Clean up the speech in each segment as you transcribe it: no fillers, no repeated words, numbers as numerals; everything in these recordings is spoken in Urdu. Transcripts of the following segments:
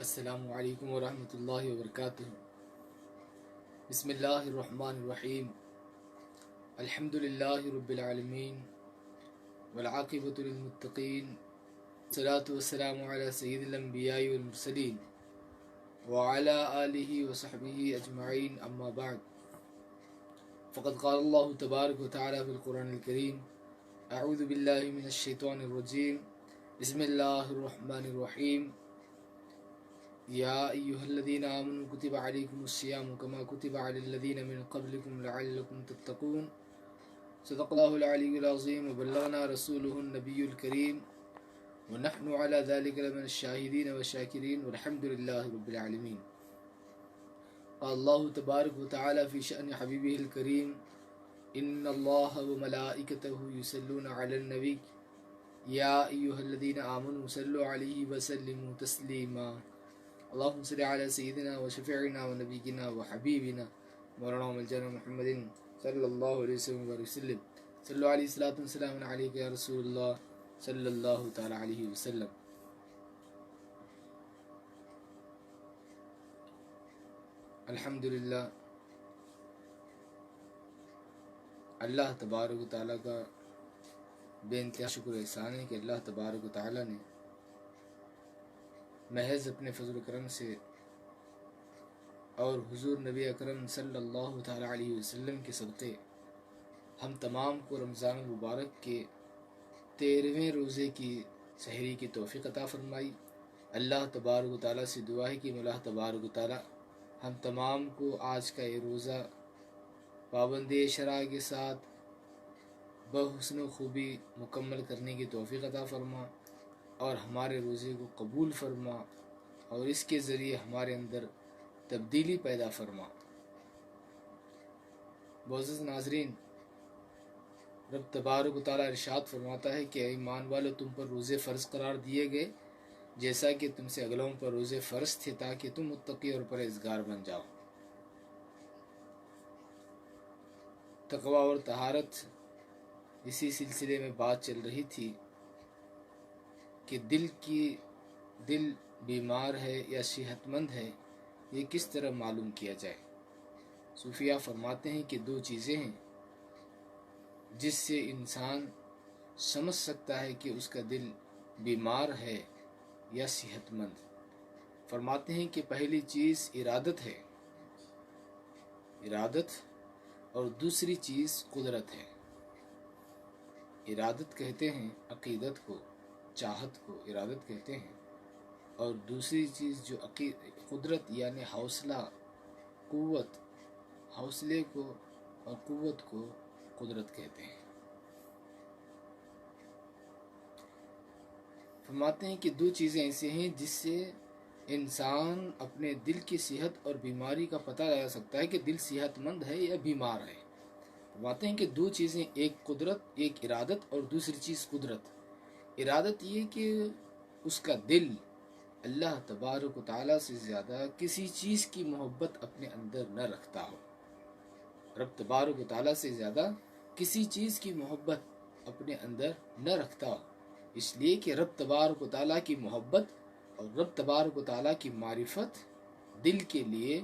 السلام علیکم ورحمۃ اللہ وبرکاتہ۔ بسم اللہ الرحمن الرحیم۔ الحمد للہ رب العالمین والعاقبۃ للمتقین، والصلاۃ والسلام علی سید الانبیاء والمرسلین وعلی آلہ وصحبہ اجمعین، اما بعد، فقد قال اللہ تبارک وتعالی فی القرآن الکریم: اعوذ باللہ من الشیطان الرجیم، بسم اللہ الرحمن الرحیم۔ یا ایہا الذین آمنوا کتب علیکم الصیام کما کتب علی الذین من قبلکم لعلکم تتقون۔ صدق اللہ العلی العظیم وبلغنا رسولہ النبی الکریم ونحن علی ذلک لمن الشاہدین والشاکرین والحمد للہ رب العالمین۔ قال اللہ تبارک وتعالی فی شأن حبیبہ الکریم: ان اللہ وملائکتہ یصلون علی النبی یا ایہا الذین آمنوا صلوا علیہ وسلموا تسلیما۔ اللہم صل علی سیدنا و شفیعنا و نبینا و حبیبنا مولانا مولانا محمد صلی اللہ علیہ وسلم صلو علیہ الصلاۃ والسلام علیک یا رسول اللہ صلی اللہ تعالی علیہ وسلم۔ الحمدللہ، اللہ تبارک و تعالیٰ کا بے انتہا شکر احسان ہے کہ اللہ تبارک و تعالیٰ نے محض اپنے فضل و کرم سے اور حضور نبی اکرم صلی اللہ تعالیٰ علیہ وسلم کے صدقے ہم تمام کو رمضان المبارک کے 13ویں روزے کی سحری کی توفیق عطا فرمائی۔ اللہ تبارک و تعالیٰ سے دعا ہے کہ اللہ تبارک و تعالیٰ ہم تمام کو آج کا یہ روزہ پابندی شرع کے ساتھ بحسن و خوبی مکمل کرنے کی توفیق عطا فرما اور ہمارے روزے کو قبول فرما اور اس کے ذریعے ہمارے اندر تبدیلی پیدا فرما۔ معزز ناظرین، رب تبارک و تعالیٰ ارشاد فرماتا ہے کہ اے ایمان والو، تم پر روزے فرض قرار دیے گئے جیسا کہ تم سے اگلوں پر روزے فرض تھے تاکہ تم متقی اور پرہیزگار بن جاؤ۔ تقوی اور طہارت، اسی سلسلے میں بات چل رہی تھی کہ دل بیمار ہے یا صحت مند ہے، یہ کس طرح معلوم کیا جائے۔ صوفیہ فرماتے ہیں کہ دو چیزیں ہیں جس سے انسان سمجھ سکتا ہے کہ اس کا دل بیمار ہے یا صحت مند۔ فرماتے ہیں کہ پہلی چیز ارادت ہے، ارادت، اور دوسری چیز قدرت ہے۔ ارادت کہتے ہیں عقیدت کو، چاہت کو ارادت کہتے ہیں، اور دوسری چیز جو قدرت یعنی حوصلہ، قوت، حوصلے کو اور قوت کو قدرت کہتے ہیں۔ فرماتے ہیں کہ دو چیزیں ایسی ہیں جس سے انسان اپنے دل کی صحت اور بیماری کا پتہ لگا سکتا ہے کہ دل صحت مند ہے یا بیمار ہے۔ فرماتے ہیں کہ دو چیزیں، ایک قدرت، ایک ارادت، اور دوسری چیز قدرت۔ ارادت یہ کہ اس کا دل اللہ تبارک و تعالیٰ سے زیادہ کسی چیز کی محبت اپنے اندر نہ رکھتا ہو، رب تبارک و تعالیٰ سے زیادہ کسی چیز کی محبت اپنے اندر نہ رکھتا ہو، اس لیے کہ رب تبارک و تعالیٰ کی محبت اور رب تبارک و تعالیٰ کی معرفت دل کے لیے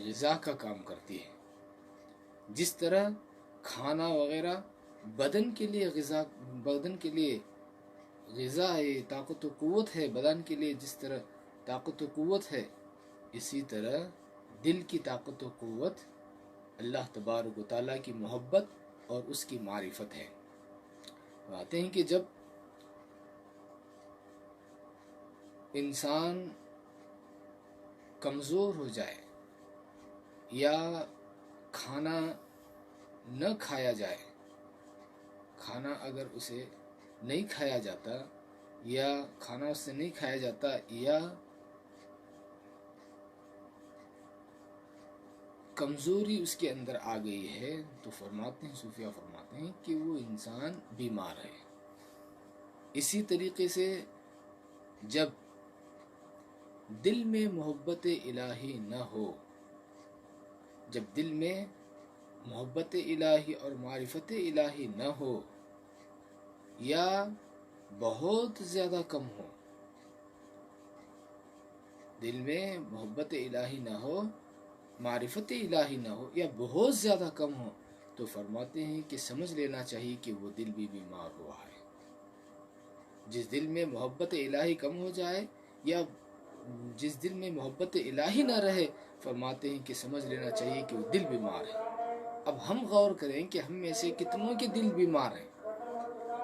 غذا کا کام کرتی ہے۔ جس طرح کھانا وغیرہ بدن کے لیے غذا ہے، طاقت و قوت ہے، بدن کے لیے جس طرح طاقت و قوت ہے، اسی طرح دل کی طاقت و قوت اللہ تبارک و تعالیٰ کی محبت اور اس کی معرفت ہے۔ باتیں ہیں کہ جب انسان کمزور ہو جائے یا کھانا نہ کھایا جائے، کھانا اگر اسے نہیں کھایا جاتا یا کھانا اس سے نہیں کھایا جاتا یا کمزوری اس کے اندر آ گئی ہے، تو فرماتے ہیں، صوفیہ فرماتے ہیں کہ وہ انسان بیمار ہے۔ اسی طریقے سے جب دل میں محبت الہی نہ ہو، جب دل میں محبت الہی اور معرفت الہی نہ ہو یا بہت زیادہ کم ہو، دل میں محبت الہی نہ ہو، معرفت الہی نہ ہو یا بہت زیادہ کم ہو، تو فرماتے ہیں کہ سمجھ لینا چاہیے کہ وہ دل بھی بیمار ہوا ہے۔ جس دل میں محبت الہی کم ہو جائے یا جس دل میں محبت الہی نہ رہے، فرماتے ہیں کہ سمجھ لینا چاہیے کہ وہ دل بیمار ہے۔ اب ہم غور کریں کہ ہم میں سے کتنوں کے دل بیمار ہیں،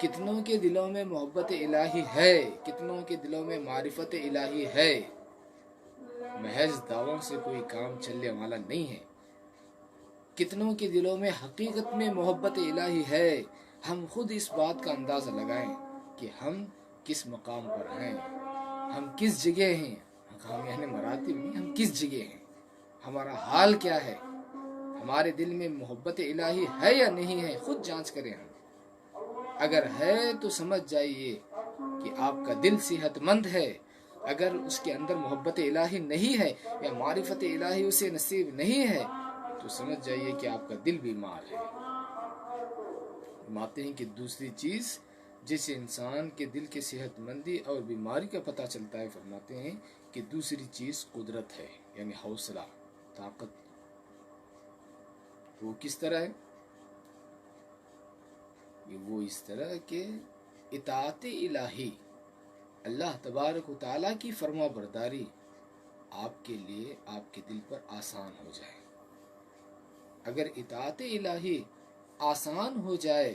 کتنوں کے دلوں میں محبت الہی ہے، کتنوں کے دلوں میں معرفت الہی ہے۔ محض دعووں سے کوئی کام چلنے والا نہیں ہے۔ کتنوں کے دلوں میں حقیقت میں محبت الہی ہے۔ ہم خود اس بات کا اندازہ لگائیں کہ ہم کس مقام پر ہیں، ہم کس جگہ ہیں، ہم یعنی مراتب میں ہم کس جگہ ہیں، ہمارا حال کیا ہے، ہمارے دل میں محبت الہی ہے یا نہیں ہے، خود جانچ کریں ہم۔ اگر ہے تو سمجھ جائیے کہ آپ کا دل صحت مند ہے۔ اگر اس کے اندر محبت الہی نہیں ہے یا معرفت الہی اسے نصیب نہیں ہے تو سمجھ جائیے کہ آپ کا دل بیمار ہے۔ فرماتے ہیں کہ دوسری چیز جس انسان کے دل کی صحت مندی اور بیماری کا پتہ چلتا ہے، فرماتے ہیں کہ دوسری چیز قدرت ہے، یعنی حوصلہ، طاقت۔ وہ کس طرح ہے؟ وہ اس طرح کہ اطاعت الہی، اللہ تبارک و تعالیٰ کی فرما برداری آپ کے لیے آپ کے دل پر آسان ہو جائے۔ اگر اطاعت الہی آسان ہو جائے،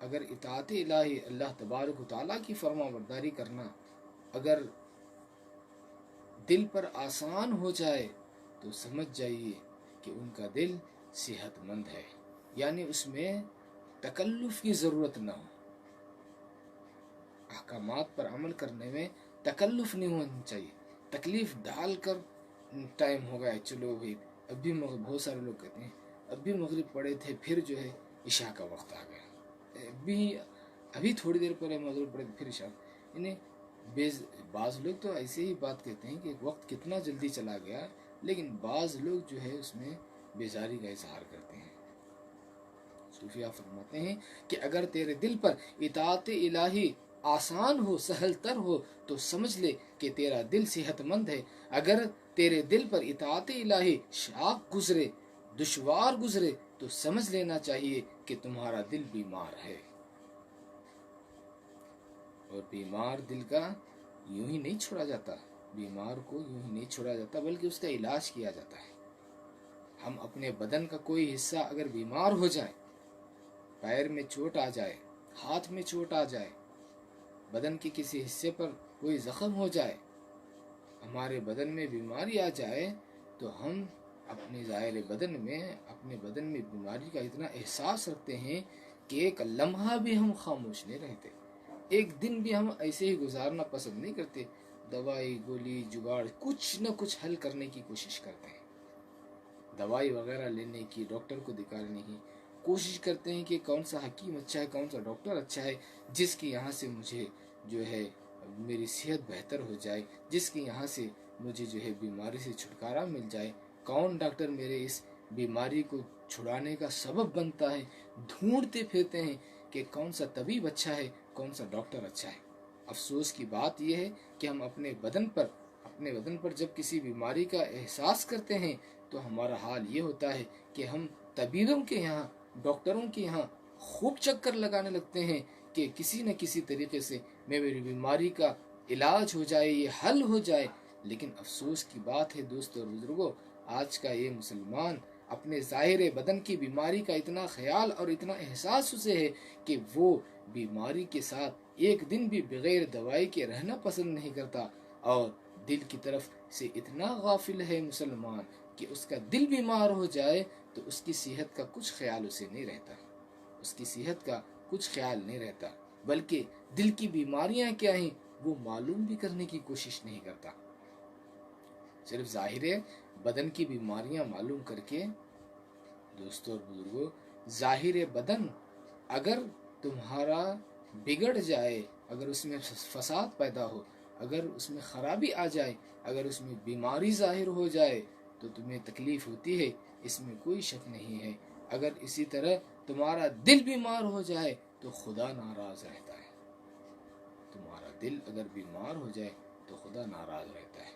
اگر اطاعت الہی اللہ تبارک و تعالیٰ کی فرما برداری کرنا اگر دل پر آسان ہو جائے تو سمجھ جائیے کہ ان کا دل صحت مند ہے، یعنی اس میں تکلف کی ضرورت نہ ہو، احکامات پر عمل کرنے میں تکلف نہیں ہونا چاہیے۔ تکلیف ڈال کر ٹائم ہو گیا، چلو بھائی ابھی بہت سارے لوگ کہتے ہیں ابھی مغرب پڑے تھے پھر جو ہے عشاء کا وقت آ گیا، ابھی تھوڑی دیر پہلے مغرب پڑے پھر عشاء، یعنی بعض لوگ تو ایسے ہی بات کہتے ہیں کہ وقت کتنا جلدی چلا گیا، لیکن بعض لوگ جو ہے اس میں بیزاری کا اظہار کرتے ہیں۔ صوفیہ فرماتے ہیں کہ اگر تیرے دل پر اطاعت الہی آسان ہو، سہل تر ہو، تو سمجھ لے کہ تیرا دل صحت مند ہے۔ اگر تیرے دل پر اطاعت الہی شاق گزرے، دشوار گزرے، تو سمجھ لینا چاہیے کہ تمہارا دل بیمار ہے۔ اور بیمار دل کا یوں ہی نہیں چھوڑا جاتا، بیمار کو یوں ہی نہیں چھوڑا جاتا بلکہ اس کا علاج کیا جاتا ہے۔ ہم اپنے بدن کا کوئی حصہ اگر بیمار ہو جائے، پیر میں چوٹ آ جائے، ہاتھ میں چوٹ آ جائے، بدن کے کسی حصے پر کوئی زخم ہو جائے، ہمارے بدن میں بیماری آ جائے، تو ہم اپنے ظاہر بدن میں بیماری کا اتنا احساس رکھتے ہیں کہ ایک لمحہ بھی ہم خاموش نہیں رہتے، ایک دن بھی ہم ایسے ہی گزارنا پسند نہیں کرتے، دوائی گولی جگاڑ کچھ نہ کچھ حل کرنے کی کوشش کرتے ہیں، دوائی وغیرہ لینے کی، ڈاکٹر کو دکھانے کی کوشش کرتے ہیں کہ کون سا حکیم اچھا ہے، کون سا ڈاکٹر اچھا ہے جس کی یہاں سے مجھے جو ہے میری صحت بہتر ہو جائے، جس کی یہاں سے مجھے جو ہے بیماری سے چھٹکارا مل جائے، کون ڈاکٹر میرے اس بیماری کو چھڑانے کا سبب بنتا ہے، ڈھونڈتے پھرتے ہیں کہ کون سا طبیب اچھا ہے، کون سا ڈاکٹر اچھا ہے۔ افسوس کی بات یہ ہے کہ ہم اپنے بدن پر جب کسی بیماری کا احساس کرتے ہیں تو ہمارا حال یہ ہوتا ہے کہ ہم طبیبوں کے یہاں، ڈاکٹروں کے یہاں خوب چکر لگانے لگتے ہیں کہ کسی نہ کسی طریقے سے میری بیماری کا علاج ہو جائے، یہ حل ہو جائے۔ لیکن افسوس کی بات ہے دوستو اور بزرگوں، آج کا یہ مسلمان اپنے ظاہر بدن کی بیماری کا اتنا خیال اور اتنا احساس اسے ہے کہ وہ بیماری کے ساتھ ایک دن بھی بغیر دوائی کے رہنا پسند نہیں کرتا، اور دل کی طرف سے اتنا غافل ہے مسلمان کہ اس کا دل بیمار ہو جائے تو اس کی صحت کا کچھ خیال اسے نہیں رہتا، اس کی صحت کا کچھ خیال نہیں رہتا، بلکہ دل کی بیماریاں کیا ہیں وہ معلوم بھی کرنے کی کوشش نہیں کرتا، صرف ظاہر بدن کی بیماریاں معلوم کر کے۔ دوستو اور بزرگوں، ظاہر بدن اگر تمہارا بگڑ جائے، اگر اس میں فساد پیدا ہو، اگر اس میں خرابی آ جائے، اگر اس میں بیماری ظاہر ہو جائے تو تمہیں تکلیف ہوتی ہے، اس میں کوئی شک نہیں ہے۔ اگر اسی طرح تمہارا دل بیمار ہو جائے تو خدا ناراض رہتا ہے، تمہارا دل اگر بیمار ہو جائے تو خدا ناراض رہتا ہے،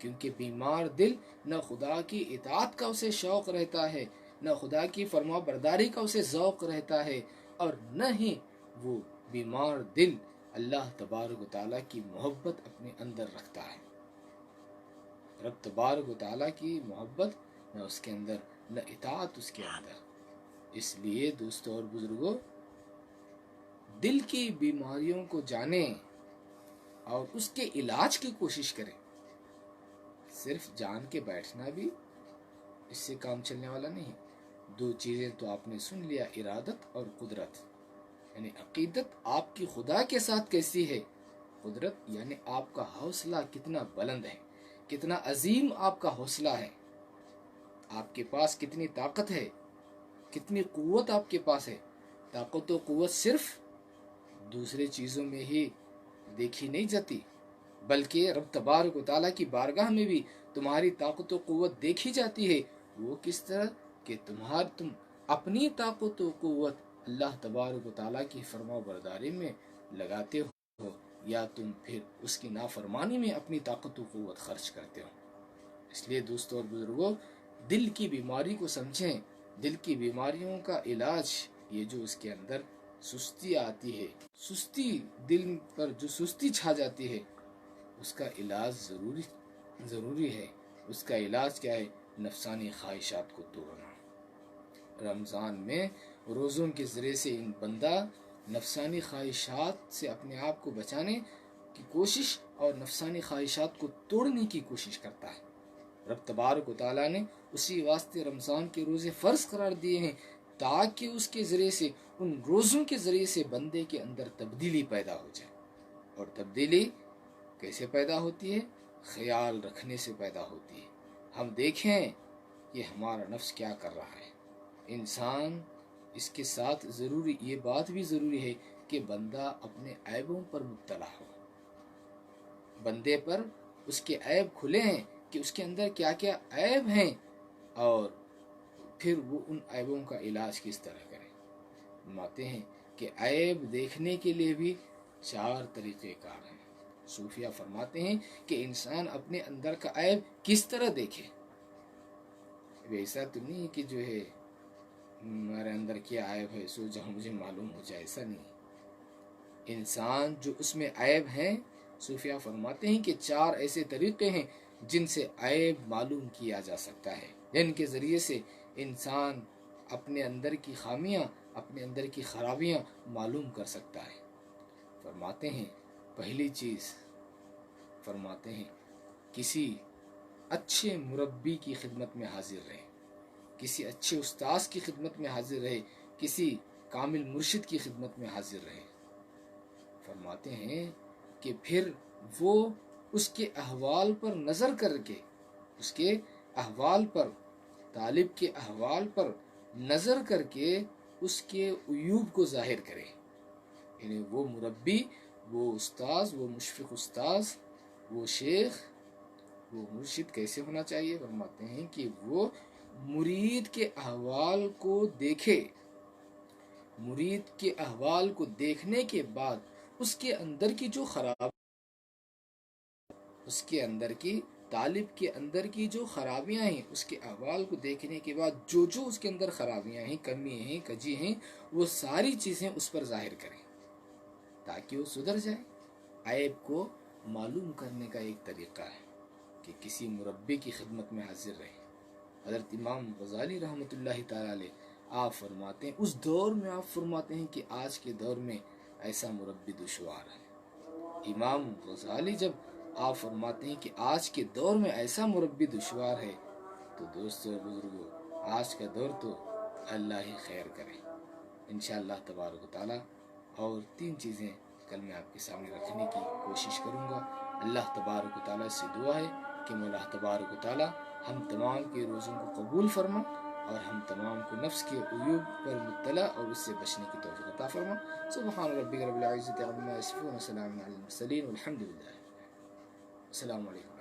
کیونکہ بیمار دل نہ خدا کی اطاعت کا اسے شوق رہتا ہے، نہ خدا کی فرما برداری کا اسے ذوق رہتا ہے، اور نہ ہی وہ بیمار دل اللہ تبارک و تعالیٰ کی محبت اپنے اندر رکھتا ہے۔ رب تبارک و تعالیٰ کی محبت نہ اس کے اندر، نہ اطاعت اس کے اندر۔ اس لیے دوستو اور بزرگوں، دل کی بیماریوں کو جانیں اور اس کے علاج کی کوشش کریں۔ صرف جان کے بیٹھنا بھی اس سے کام چلنے والا نہیں۔ دو چیزیں تو آپ نے سن لیا، ارادت اور قدرت، یعنی عقیدت آپ کی خدا کے ساتھ کیسی ہے، قدرت یعنی آپ کا حوصلہ کتنا بلند ہے، کتنا عظیم آپ کا حوصلہ ہے، آپ کے پاس کتنی طاقت ہے، کتنی قوت آپ کے پاس ہے۔ طاقت و قوت صرف دوسرے چیزوں میں ہی دیکھی نہیں جاتی، بلکہ رب تبارک و تعالیٰ کی بارگاہ میں بھی تمہاری طاقت و قوت دیکھی جاتی ہے۔ وہ کس طرح کہ تم اپنی طاقت و قوت اللہ تبارک و تعالیٰ کی فرما برداری میں لگاتے ہو، یا تم پھر اس کی نافرمانی میں اپنی طاقت و قوت خرچ کرتے ہو۔ اس لیے دوستو اور بزرگوں، دل کی بیماری کو سمجھیں۔ دل کی بیماریوں کا علاج، یہ جو اس کے اندر سستی آتی ہے، سستی، دل پر جو سستی چھا جاتی ہے، اس کا علاج ضروری ہے۔ اس کا علاج کیا ہے؟ نفسانی خواہشات کو توڑنا۔ رمضان میں روزوں کے ذریعے سے ان بندہ نفسانی خواہشات سے اپنے آپ کو بچانے کی کوشش اور نفسانی خواہشات کو توڑنے کی کوشش کرتا ہے۔ رب تبارک و تعالیٰ نے اسی واسطے رمضان کے روزے فرض قرار دیے ہیں، تاکہ اس کے ذریعے سے، ان روزوں کے ذریعے سے بندے کے اندر تبدیلی پیدا ہو جائے۔ اور تبدیلی کیسے پیدا ہوتی ہے؟ خیال رکھنے سے پیدا ہوتی ہے۔ ہم دیکھیں کہ ہمارا نفس کیا کر رہا ہے۔ انسان اس کے ساتھ یہ بات بھی ضروری ہے کہ بندہ اپنے عیبوں پر مطلع ہو، بندے پر اس کے عیب کھلے ہیں کہ اس کے اندر کیا کیا عیب ہیں، اور پھر وہ ان عیبوں کا علاج کس طرح کرے۔ فرماتے ہیں کہ عیب دیکھنے کے لیے بھی 4 طریقے کار ہیں۔ صوفیہ فرماتے ہیں کہ انسان اپنے اندر کا عیب کس طرح دیکھے۔ ویسا تو نہیں کہ جو ہے ہمارے اندر کیا عیب ہے سو جہاں مجھے معلوم ہو جائے، ایسا نہیں۔ انسان جو اس میں عیب ہیں، صوفیہ فرماتے ہیں کہ 4 ایسے طریقے ہیں جن سے عیب معلوم کیا جا سکتا ہے، جن کے ذریعے سے انسان اپنے اندر کی خامیاں، اپنے اندر کی خرابیاں معلوم کر سکتا ہے۔ فرماتے ہیں پہلی چیز، فرماتے ہیں کسی اچھے مربی کی خدمت میں حاضر رہے، کسی اچھے استاذ کی خدمت میں حاضر رہے، کسی کامل مرشد کی خدمت میں حاضر رہے۔ فرماتے ہیں کہ پھر وہ اس کے احوال پر نظر کر کے، اس کے احوال پر، طالب کے احوال پر نظر کر کے اس کے عیوب کو ظاہر کرے۔ یعنی وہ مربی، وہ استاذ، وہ مشفق استاذ، وہ شیخ، وہ مرشد کیسے ہونا چاہیے؟ فرماتے ہیں کہ وہ مرید کے احوال کو دیکھے، مرید کے احوال کو دیکھنے کے بعد اس کے اندر کی جو خراب، اس کے اندر کی، طالب کے اندر کی جو خرابیاں ہیں، اس کے احوال کو دیکھنے کے بعد جو اس کے اندر خرابیاں ہیں، کمی ہیں، کجی ہیں، وہ ساری چیزیں اس پر ظاہر کریں تاکہ وہ سدھر جائے۔ عیب کو معلوم کرنے کا ایک طریقہ ہے کہ کسی مربی کی خدمت میں حاضر رہے۔ حضرت امام غزالی رحمۃ اللہ تعالی علیہ آپ فرماتے ہیں، اس دور میں آپ فرماتے ہیں کہ آج کے دور میں ایسا مربی دشوار ہے۔ امام غزالی جب آپ فرماتے ہیں کہ آج کے دور میں ایسا مربی دشوار ہے، تو دوستو اور بزرگوں، آج کا دور تو اللہ ہی خیر کرے۔ انشاءاللہ تبارک و تعالی اور 3 چیزیں کل میں آپ کے سامنے رکھنے کی کوشش کروں گا۔ اللہ تبارک و تعالی سے دعا ہے کہ مولا تبارک و تعالی ہم تمام کے روزوں کو قبول فرما، اور ہم تمام کو نفس کے عیوب پر مطلع اور اس سے بچنے کی توفیق عطا فرما۔ سبحان ربک رب العزت عما یصفون وسلام علی المرسلین والحمد للہ۔ السلام علیکم۔